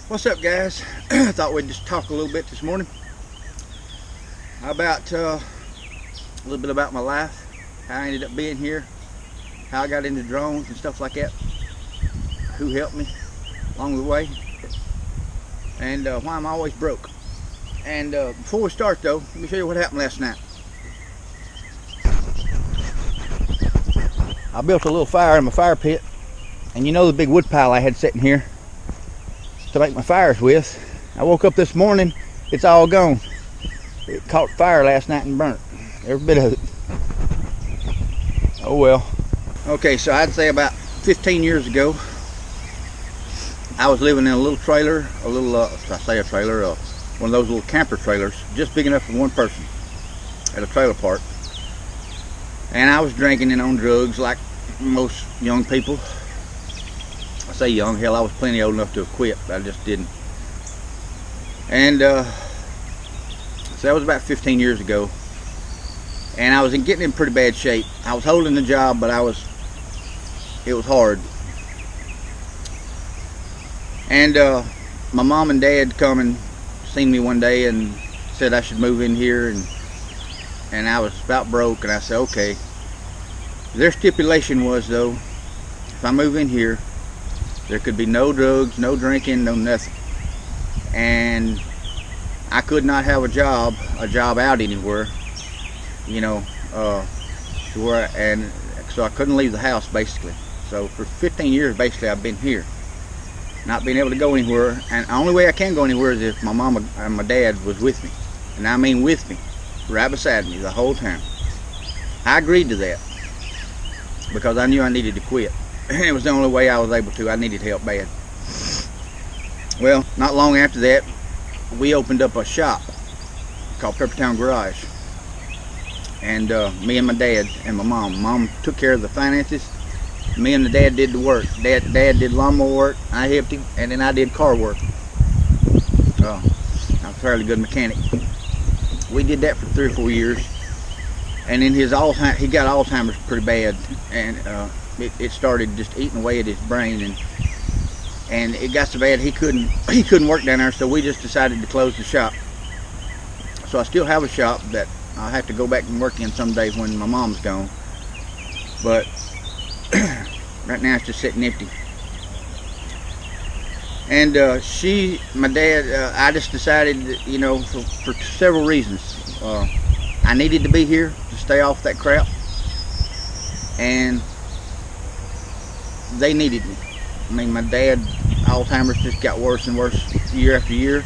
What's up, guys? I thought we'd just talk a little bit this morning about a little bit about my life, how I ended up being here, how I got into drones and stuff like that, who helped me along the way, and why I'm always broke. And before we start though, let me show you what happened last night. I built a little fire in my fire pit, and you know the big wood pile I had sitting here to make my fires with. I woke up this morning, it's all gone. It caught fire last night and burnt every bit of it. Oh well. Okay, so I'd say about 15 years ago, I was living in a little trailer, one of those little camper trailers, just big enough for one person at a trailer park. And I was drinking and on drugs like most young people. I say young, hell, I was plenty old enough to have quit, but I just didn't. And so that was about 15 years ago, and I was getting in pretty bad shape. I was holding the job, but it was hard. And my mom and dad come and seen me one day and said I should move in here, and I was about broke, and I said okay. Their stipulation was though, if I move in here, there could be no drugs, no drinking, no nothing. And I could not have a job out anywhere, you know, and so I couldn't leave the house basically. So for 15 years basically I've been here, not being able to go anywhere. And the only way I can go anywhere is if my mama and my dad was with me. And I mean with me, right beside me the whole time. I agreed to that because I knew I needed to quit. It was the only way I was able to. I needed help bad. Well, not long after that, we opened up a shop called Peppertown Garage. And me and my dad and my mom. Mom took care of the finances. Me and the dad did the work. Dad did lawnmower work. I helped him, and then I did car work. I'm a fairly good mechanic. We did that for 3 or 4 years. And then he got Alzheimer's pretty bad, and it started just eating away at his brain, and it got so bad he couldn't work down there. So we just decided to close the shop. So I still have a shop that I'll have to go back and work in someday when my mom's gone, but right now it's just sitting empty. And my dad, I just decided, you know, for several reasons. I needed to be here to stay off that crap, and they needed me. I mean, my dad, Alzheimer's just got worse and worse year after year,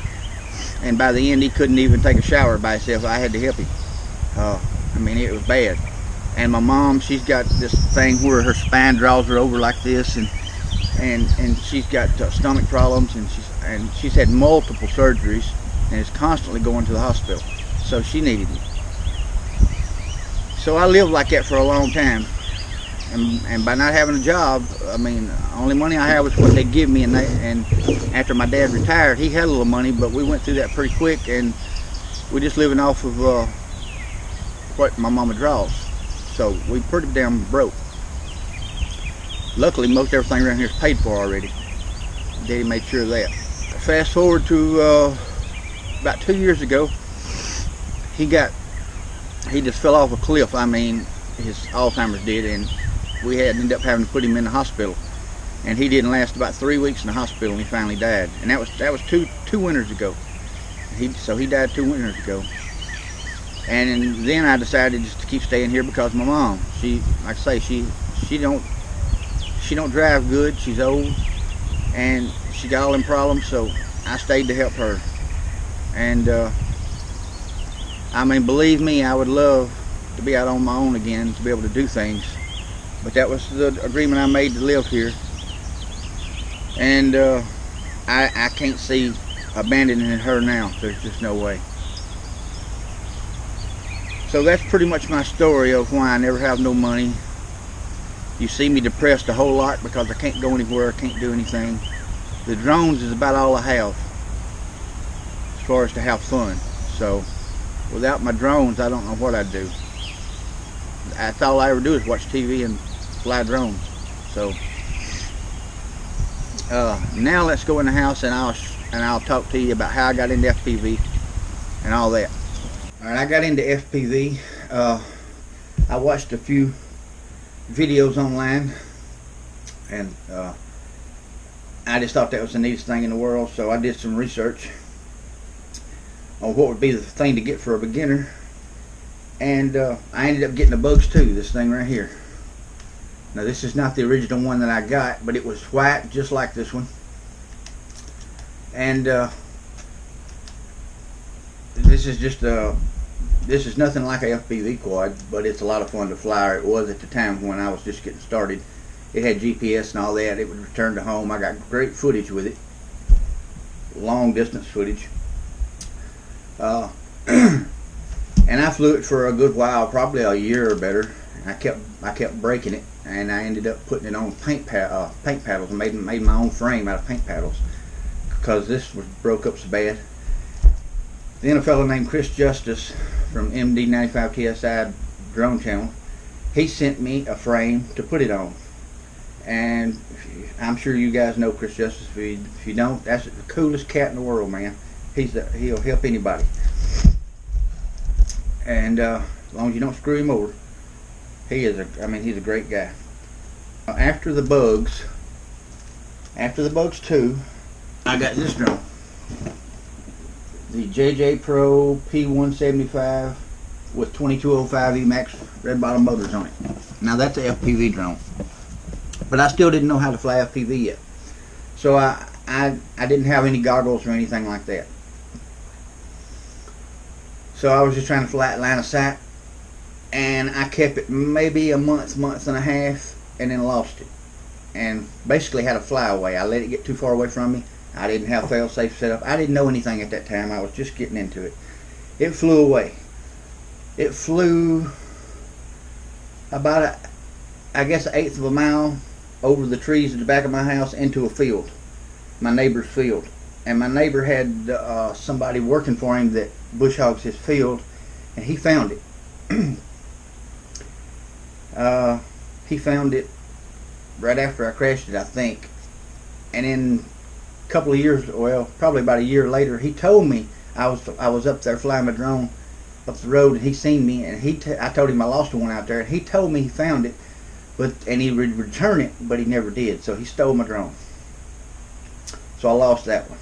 and by the end he couldn't even take a shower by himself. I had to help him. I mean, it was bad. And my mom, she's got this thing where her spine draws her over like this, and she's got stomach problems, and she's had multiple surgeries and is constantly going to the hospital. So she needed me. So I lived like that for a long time, and by not having a job, I mean, the only money I had was what they give me, and after my dad retired, he had a little money, but we went through that pretty quick, and we're just living off of what my mama draws. So we pretty damn broke. Luckily, most everything around here is paid for already. Daddy made sure of that. Fast forward to about 2 years ago, he just fell off a cliff. I mean, his Alzheimer's did, and we ended up having to put him in the hospital. And he didn't last about 3 weeks in the hospital, and he finally died. And that was two winters ago. So he died 2 winters ago. And then I decided just to keep staying here because my mom, like I say, she don't drive good. She's old, and she got all them problems. So I stayed to help her. And I mean, believe me, I would love to be out on my own again, to be able to do things. But that was the agreement I made to live here. And I can't see abandoning her now. There's just no way. So that's pretty much my story of why I never have no money. You see me depressed a whole lot because I can't go anywhere, I can't do anything. The drones is about all I have as far as to have fun. So without my drones, I don't know what I'd do. That's all I ever do is watch TV and fly drones. So Now let's go in the house and I'll talk to you about how I got into FPV and all that. All right, I got into FPV. I watched a few videos online, and I just thought that was the neatest thing in the world. So I did some research on what would be the thing to get for a beginner, and I ended up getting a Bugs 2, this thing right here. Now this is not the original one that I got, but it was white just like this one, and this is just this is nothing like a FPV quad, but it's a lot of fun to fly, or it was at the time when I was just getting started. It had GPS and all that. It would return to home. I got great footage with it, long distance footage. And I flew it for a good while, probably a year or better. I kept breaking it, and I ended up putting it on paint paddles. I made my own frame out of paint paddles because this was broke up so bad. Then a fellow named Chris Justice from MD95 TSI drone channel, he sent me a frame to put it on. And I'm sure you guys know Chris Justice. If you don't, that's the coolest cat in the world, man. He'll help anybody. And as long as you don't screw him over, he's a great guy. After the Bugs 2, I got this drone, the JJ Pro P175 with 2205 Emax red bottom motors on it. Now that's an FPV drone, but I still didn't know how to fly FPV yet, so I didn't have any goggles or anything like that. So I was just trying to fly it line of sight, and I kept it maybe a month and a half, and then lost it, and basically had a flyaway. I let it get too far away from me. I didn't have fail-safe set up. I didn't know anything at that time. I was just getting into it. It flew away. It flew about I guess an eighth of a mile over the trees at the back of my house into a field, my neighbor's field. And my neighbor had somebody working for him that bush hogs his field, and he found it. He found it right after I crashed it, I think. And then a couple of years, well, probably about a year later, he told me I was up there flying my drone up the road, and he seen me, and I told him I lost one out there, and he told me he found it, and he would return it, but he never did. So he stole my drone. So I lost that one.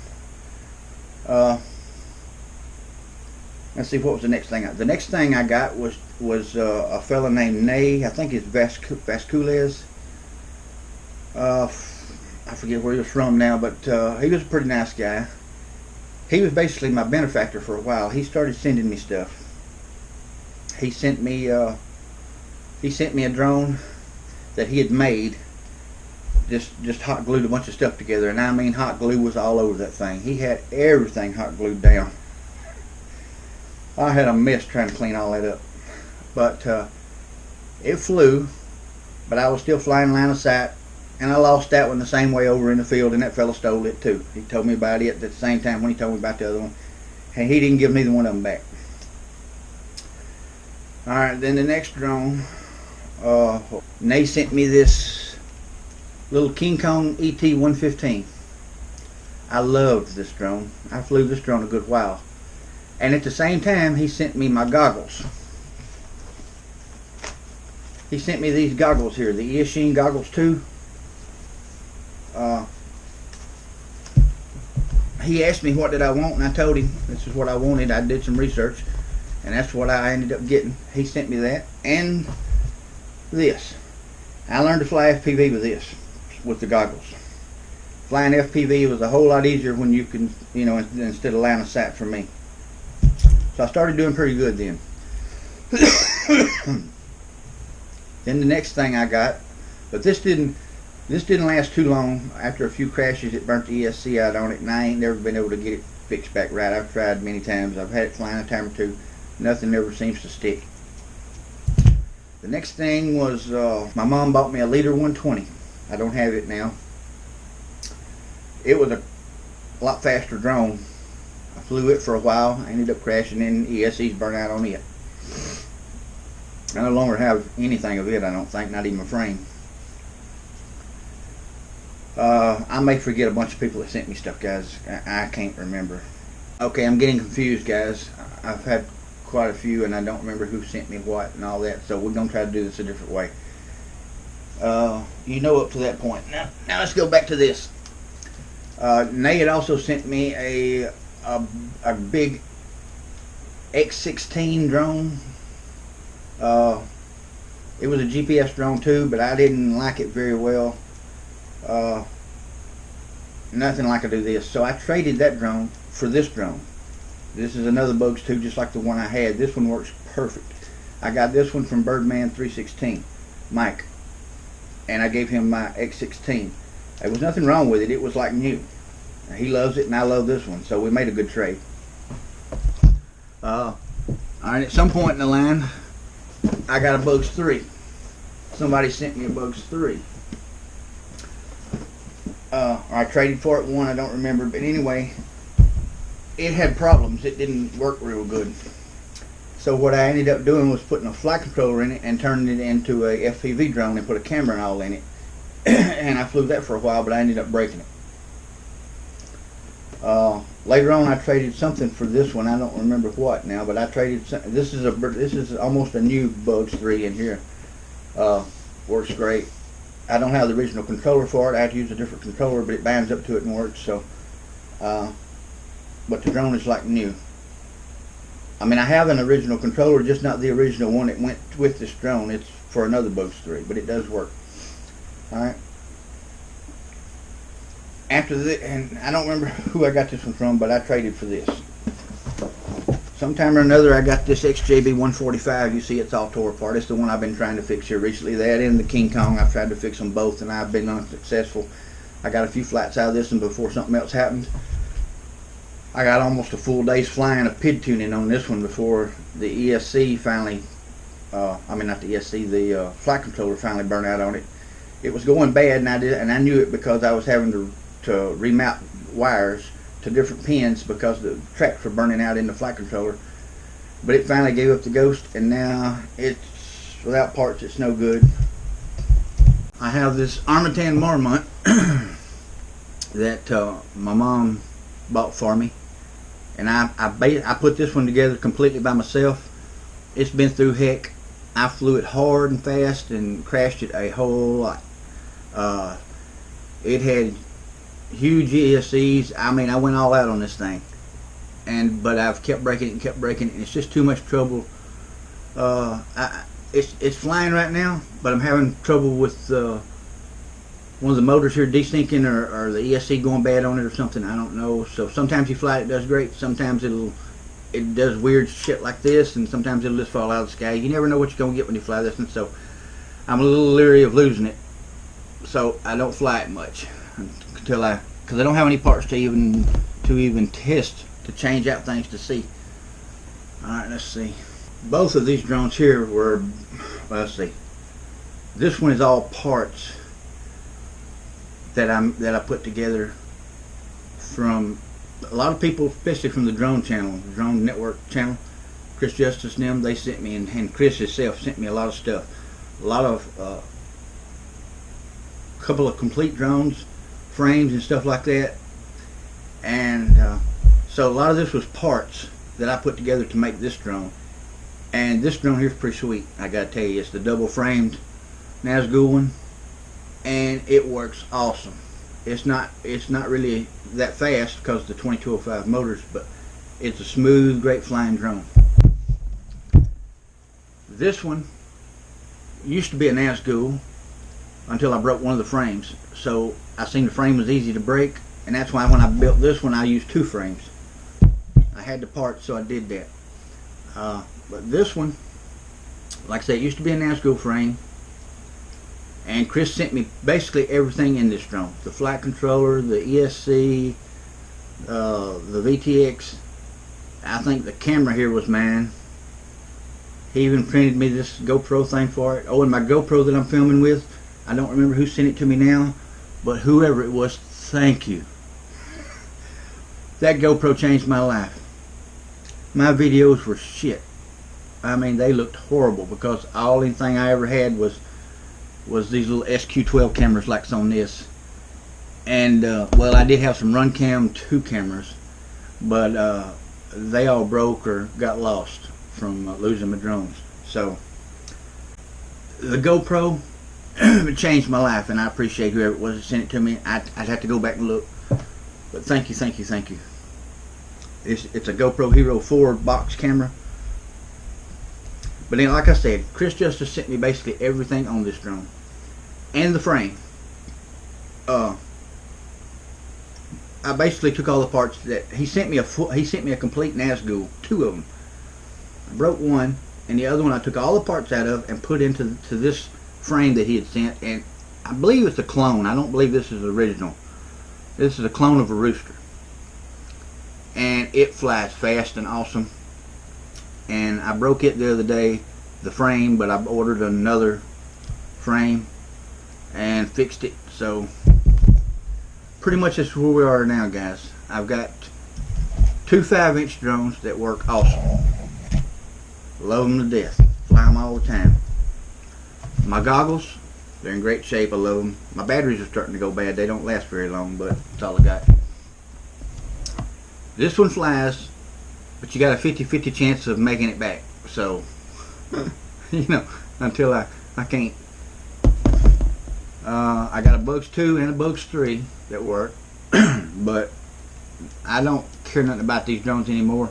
Let's see, what was the next thing? The next thing I got was a fella named Nay. I think it's Vasquez. I forget where he was from now, but he was a pretty nice guy. He was basically my benefactor for a while. He started sending me stuff. He sent me a drone that he had made. Just hot glued a bunch of stuff together, and I mean hot glue was all over that thing. He had everything hot glued down. I had a mess trying to clean all that up, but it flew, but I was still flying line of sight, and I lost that one the same way over in the field, and that fella stole it too. He told me about it at the same time when he told me about the other one, and he didn't give neither one of them back. Alright, then the next drone, Nay sent me this little King Kong ET-115. I loved this drone. I flew this drone a good while. And at the same time, he sent me my goggles. He sent me these goggles here, the Eachine Goggles 2. He asked me what did I want, and I told him this is what I wanted. I did some research, and that's what I ended up getting. He sent me that, and this. I learned to fly FPV with this, with the goggles. Flying FPV was a whole lot easier when you can, instead of line of sight for me. So I started doing pretty good then. Then the next thing I got, but this didn't last too long. After a few crashes, it burnt the ESC out on it, and I ain't never been able to get it fixed back right. I've tried many times. I've had it flying a time or two. Nothing ever seems to stick. The next thing was my mom bought me a Leader 120. I don't have it now. It was a lot faster drone. I flew it for a while. I ended up crashing, and ESC's burnt out on it. I no longer have anything of it, I don't think, not even a frame. I I may forget a bunch of people that sent me stuff, guys. I can't remember. Okay, I'm getting confused, guys. I've had quite a few, and I don't remember who sent me what and all that. So we're gonna try to do this a different way. You know, up to that point. Now let's go back to this. Nay had also sent me a big X16 drone. It was a GPS drone too, but I didn't like it very well. Nothing like I do this. So I traded that drone for this drone. This is another Bugs 2, just like the one I had. This one works perfect. I got this one from Birdman 316, Mike, and I gave him my X16. There was nothing wrong with it. It was like new. He loves it, and I love this one, so we made a good trade. Alright, at some point in the line, I got a Bugs 3. Somebody sent me a Bugs 3. I traded for it one, I don't remember, but anyway, it had problems. It didn't work real good. So what I ended up doing was putting a flight controller in it and turning it into a FPV drone and put a camera and all in it. And I flew that for a while, but I ended up breaking it. Later on, I traded something for this one. I don't remember what now, but I traded. This is almost a new Bugs 3 in here. Works great. I don't have the original controller for it. I had to use a different controller, but it binds up to it and works. So, but the drone is like new. I mean, I have an original controller, just not the original one that went with this drone. It's for another Bugs 3, but it does work. All right. After this, and I don't remember who I got this one from, but I traded for this. Sometime or another, I got this XJB 145. You see, it's all tore apart. It's the one I've been trying to fix here recently. That and the King Kong, I've tried to fix them both, and I've been unsuccessful. I got a few flights out of this one before something else happened. I got almost a full day's flying of PID tuning on this one before the ESC finally, I mean not the ESC, the flight controller finally burned out on it. It was going bad, and I knew it because I was having to remount wires to different pins because the tracks were burning out in the flight controller. But it finally gave up the ghost, and now it's without parts. It's no good. I have this Armatan Marmotte that my mom bought for me, and I put this one together completely by myself. It's been through heck. I flew it hard and fast and crashed it a whole lot. It had huge ESCs. I mean, I went all out on this thing, but I've kept breaking it and kept breaking it, and it's just too much trouble. It's flying right now, but I'm having trouble with one of the motors here desyncing, or the ESC going bad on it or something. I don't know. So sometimes you fly it does great. Sometimes it does weird shit like this, and sometimes it'll just fall out of the sky. You never know what you're gonna get when you fly this, and so I'm a little leery of losing it. So I don't fly it much until because I don't have any parts to even test to change out things to see. All right, let's see. Both of these drones here were, let's see. This one is all parts that I put together from a lot of people, especially from the drone channel, the drone network channel. Chris Justice and them, they sent me, and Chris himself sent me a lot of stuff. A lot of couple of complete drones, frames and stuff like that. And so a lot of this was parts that I put together to make this drone. And this drone here is pretty sweet, I gotta tell you. It's the double framed Nazgul one, and it works awesome. It's not really that fast because of the 2205 motors, but it's a smooth, great flying drone. This one used to be a Nazgul until I broke one of the frames. So I seen the frame was easy to break, and that's why when I built this one I used 2 frames. I had the parts, so I did that. But this one, like I said, it used to be a Nazgul frame, and Chris sent me basically everything in this drone: the flight controller, the ESC, the VTX. I think the camera here was mine. He even printed me this GoPro thing for it. Oh, and my GoPro that I'm filming with, I don't remember who sent it to me now, but whoever it was, thank you. That GoPro changed my life. My videos were shit. I mean, they looked horrible because all anything I ever had was these little SQ12 cameras like on this. And well, I did have some Runcam 2 cameras, but they all broke or got lost from losing my drones. So the GoPro it changed my life, and I appreciate whoever it was that sent it to me. I'd have to go back and look, but thank you, thank you, thank you. It's a GoPro Hero 4 box camera. But then, like I said, Chris Justice sent me basically everything on this drone and the frame. I basically took all the parts that he sent me. He sent me a complete Nazgul, 2 of them. I broke one, and the other one I took all the parts out of and put into this frame that he had sent. And I believe it's a clone. I don't believe this is the original. This is a clone of a Rooster, and it flies fast and awesome. And I broke it the other day, the frame, but I ordered another frame and fixed it. So pretty much that's where we are now, guys. I've got 2 5-inch drones that work awesome. Love them to death. Fly them all the time. My goggles, they're in great shape. I love them. My batteries are starting to go bad. They don't last very long, but that's all I got. This one flies, but you got a 50-50 chance of making it back. So, you know, until I can't. I got a Bugs 2 and a Bugs 3 that work, but I don't care nothing about these drones anymore.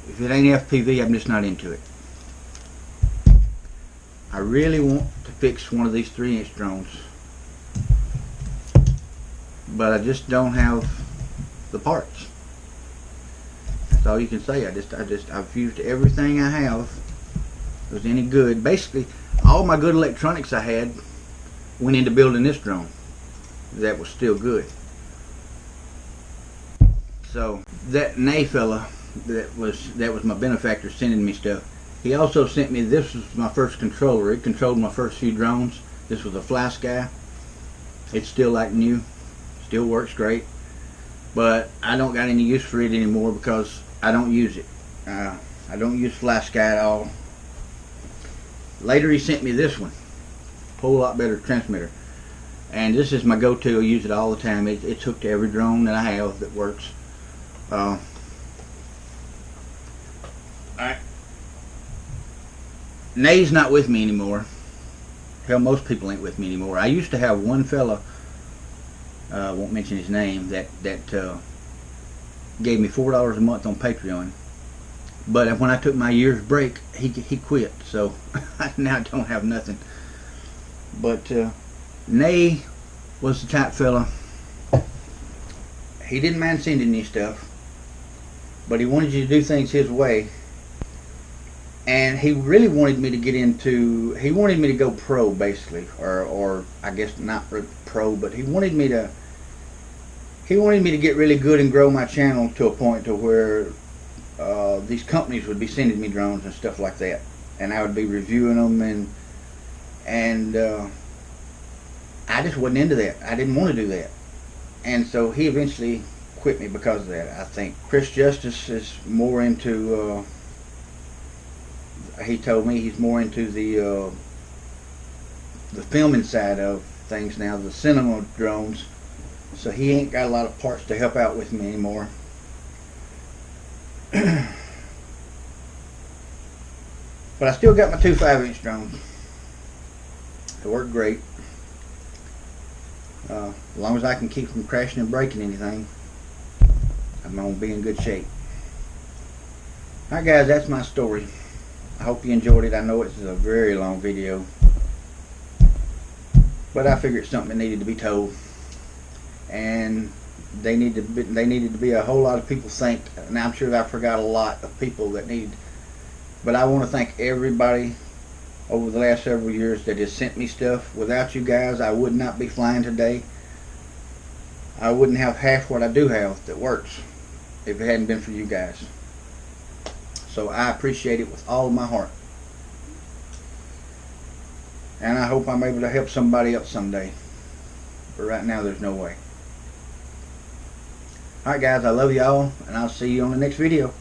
If it ain't FPV, I'm just not into it. I really want to fix one of these 3-inch drones, but I just don't have the parts. That's all you can say. I've used everything I have that was any good. Basically, all my good electronics I had went into building this drone that was still good. So that Nay fella that was my benefactor sending me stuff. He also sent me, this was my first controller. It controlled my first few drones. This was a FrySky. It's still like new. Still works great. But I don't got any use for it anymore because I don't use it. I don't use FrySky at all. Later he sent me this one. Whole lot better transmitter. And this is my go-to. I use it all the time. It's hooked to every drone that I have that works. Nay's not with me anymore. Hell, most people ain't with me anymore. I used to have one fella, won't mention his name, that gave me $4 a month on Patreon. But when I took my year's break, he quit. So I now don't have nothing. But Nay was the type fella. He didn't mind sending me stuff, but he wanted you to do things his way. And he really wanted me to get into, he wanted me to go pro basically, or I guess not pro, but he wanted me to get really good and grow my channel to a point to where these companies would be sending me drones and stuff like that, and I would be reviewing them, and I just wasn't into that. I didn't want to do that, and so he eventually quit me because of that. I think Chris Justice is more into he told me he's more into the filming side of things now, the cinema drones, so he ain't got a lot of parts to help out with me anymore. But I still got my 2 5-inch drones. They work great. As long as I can keep from crashing and breaking anything, I'm going to be in good shape. Alright guys, that's my story. I hope you enjoyed it. I know it's a very long video, but I figured it's something that needed to be told, and they needed to be a whole lot of people thanked. And I'm sure I forgot a lot of people that need. But I want to thank everybody over the last several years that has sent me stuff. Without you guys, I would not be flying today. I wouldn't have half what I do have that works if it hadn't been for you guys. So I appreciate it with all of my heart. And I hope I'm able to help somebody else someday. But right now, there's no way. Alright guys, I love y'all, and I'll see you on the next video.